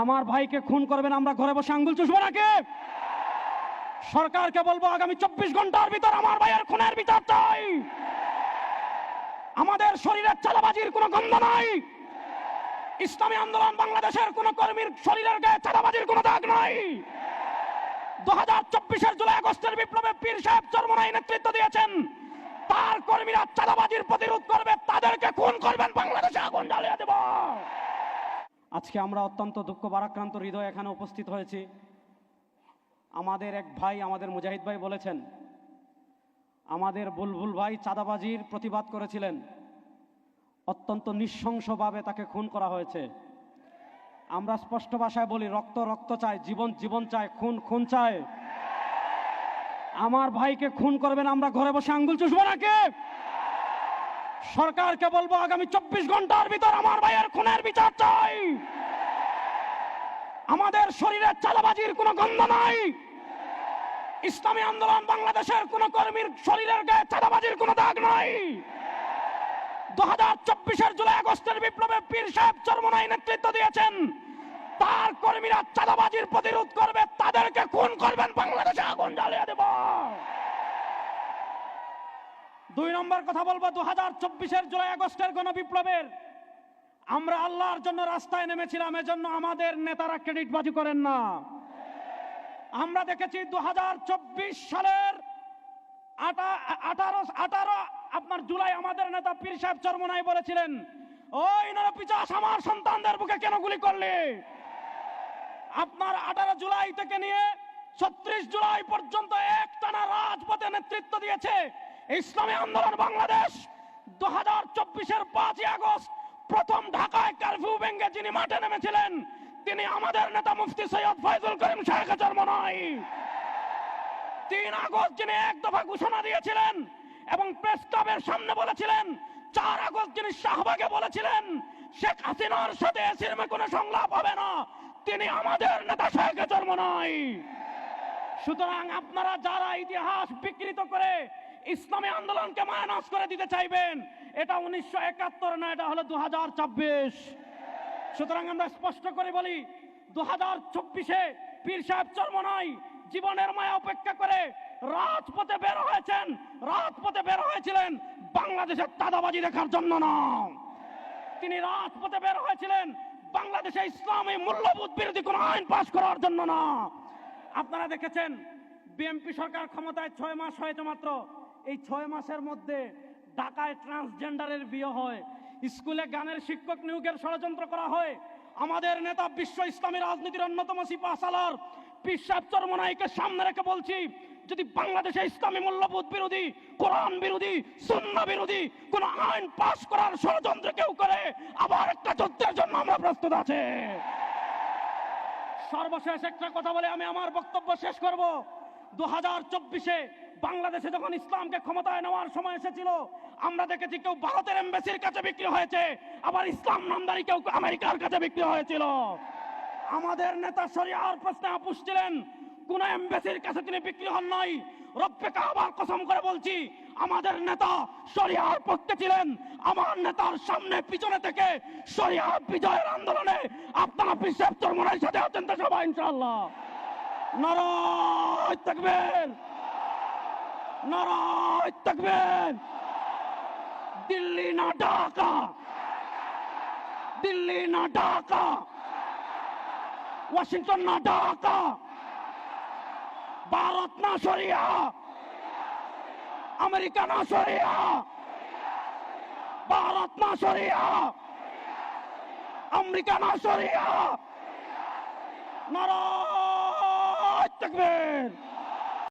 আমার ভাইকে খুন করবেন, আমরা ঘরে বসে আঙ্গুল চুষবো নাকি? সরকারকে বলবো আগামী 24 ঘন্টার ভিতর আমার ভাইয়ের খুনের বিচার চাই। আমাদের শরীরের চাঁদাবাজির কোনো গন্ধ নাই। ইসলামী আন্দোলন বাংলাদেশের কোন কর্মীর শরীরের গায়ে চাঁদাবাজির কোনো দাগ নাই। 2024-এর জুলাই আগস্টের বিপ্লবে পীর সাহেব চরমোনাই নেতৃত্ব দিয়েছেন। তার কর্মীরা চাঁদাবাজির প্রতিরোধ করবে, তাদেরকে খুন করবেন, বাংলাদেশে আগুন জ্বালিয়ে দেব। আজকে আমরা অত্যন্ত দুঃখ ভারাক্রান্ত হৃদয় এখানে উপস্থিত হয়েছি। আমাদের এক ভাই, আমাদের মুজাহিদ ভাই বলেছেন, আমাদের বুলবুল ভাই চাঁদাবাজির প্রতিবাদ করেছিলেন, অত্যন্ত নৃশংসভাবে তাকে খুন করা হয়েছে। আমরা স্পষ্ট ভাষায় বলি, রক্ত রক্ত চাই, জীবন জীবন চাই, খুন খুন চাই। আমার ভাইকে খুন করবেন, আমরা ঘরে বসে আঙ্গুল চুষবো নাকি? সরকারকে বলবো আগামী 24 ঘন্টার ভিতর আমার ভাইয়ের খুনের বিচার চাই। আমাদের শরীরের চাঁদাবাজির কোনো গন্ধ নাই। ইসলামী আন্দোলন বাংলাদেশের কোন কর্মীর শরীরের গায়ে চাঁদাবাজির কোনো দাগ নাই। 2024-এর জুলাই আগস্টের বিপ্লবে পীর সাহেব চরমোনাই নেতৃত্ব দিয়েছেন। তার কর্মীরা চাঁদাবাজির প্রতিরোধ করবে, তাদেরকে খুন করবেন, বাংলাদেশে আগুন জ্বালিয়ে দেব। 2 নম্বর কথা বলবো, 2024-এর জুলাই আগস্টের গণবিপ্লবের আমরা আল্লাহর জন্য রাস্তায় নেমেছিলাম, এজন্য আমাদের নেতারা ক্রেডিটবাজি করেন না। আমরা দেখেছি 2024 সালের 18 আপনার জুলাই আমাদের নেতা পীর সাহেব চরমোনাই বলেছিলেন, ওই নরপিশাচ আমার সন্তানদের বুকে কেন গুলি করলে? আপনার 18 জুলাই থেকে নিয়ে 36 জুলাই পর্যন্ত একটানা রাজপথে নেতৃত্ব দিয়েছে ইসলামী আন্দোলন বাংলাদেশ। 2024-এর 5 আগস্ট প্রথম ঢাকায় কারফিউ ভেঙে যিনি মাঠে নেমেছিলেন, তিনি আমাদের নেতা মুফতি সৈয়দ ফয়জুল করিম শেখ চরমোনাই। 3 আগস্ট যিনি এক দফা ঘোষণা দিয়েছিলেন এবং প্রেস ক্লাবের সামনে বলেছিলেন, 4 আগস্ট যিনি শাহবাগে বলেছিলেন শেখ হাসিনার সাথে এসিরমে কোনো সংলাপ হবে না, তিনি আমাদের নেতা শেখ চরমোনাই। সুতরাং আপনারা যারা ইতিহাস বিকৃত করে ইসলামী আন্দোলনকে মায়ানস করে দিতে চাইবেন, এটা 1971 না, এটা হলো 2024। সুতরাং আমরা স্পষ্ট করে বলি, 2024-এ পীর সাহেব চরমোনাই জীবনের মায়া উপেক্ষা করে রাজপথে বের হয়েছেন। রাজপথে বের হয়েছিলেন বাংলাদেশের চাঁদাবাজি দেখার জন্য না, তিনি রাজপথে বের হয়েছিলেন বাংলাদেশে ইসলামী মূল্যবোধ বিরোধী কোন আইন পাশ করার জন্য না। আপনারা দেখেছেন বিএনপি সরকার ক্ষমতায় 6 মাস হয়েছে মাত্র। এই 6 মাসের মধ্যে ঢাকায় ট্রান্সজেন্ডারের বিয়ে হয়, স্কুলে গানের শিক্ষক নিয়োগের ষড়যন্ত্র করা হয়। আমাদের নেতা বিশ্ব ইসলামী রাজনীতির অন্যতম সিপাহসালার পীর সাহেব চরমোনাইকে সামনে রেখে বলছি, যদি বাংলাদেশে ইসলামী মূল্যবোধ বিরোধী, কোরআন বিরোধী, সুন্নাহ বিরোধী কোন আইন পাশ করার ষড়যন্ত্র কেউ করে, আবার একটা যুদ্ধের জন্য আমরা প্রস্তুত আছি। সর্বশেষ একটা কথা বলে আমি আমার বক্তব্য শেষ করব। 2024-এ বাংলাদেশে যখন ইসলামকে ক্ষমতায় নেওয়ার সময় এসেছিল, আমরা দেখেছি কেউ ভারতের এমবাসির কাছে বিক্রি হয়েছে, আবার ইসলাম নামদারি কেউ আমেরিকার কাছে বিক্রি হয়েছিল। আমাদের নেতা শরিয়ার প্রশ্নে আপোষ ছিলেন, কোন এমবাসির কাছে তিনি বিক্রি হন নাই। রব্বে কাবার কসম করে বলছি, আমাদের নেতা শরিয়ার পক্ষে ছিলেন। আমার নেতার সামনে পিছনে থেকে শরিয়ার বিজয়ের আন্দোলনে আপনারা পীর সাহেব চরমোনাইর সাথে আছেন তো সবাই ইনশাআল্লাহ। নারায়ে তাকবীর, নারায়ে তাকবীর। দিল্লি না ঢাকা, দিল্লি না ঢাকা, ওয়াশিংটন না ঢাকা, ভারত না শরিয়া, আমেরিকা না শরিয়া, ভারত না শরিয়া, আমেরিকা না শরিয়া। নারায়ে তাকবীর।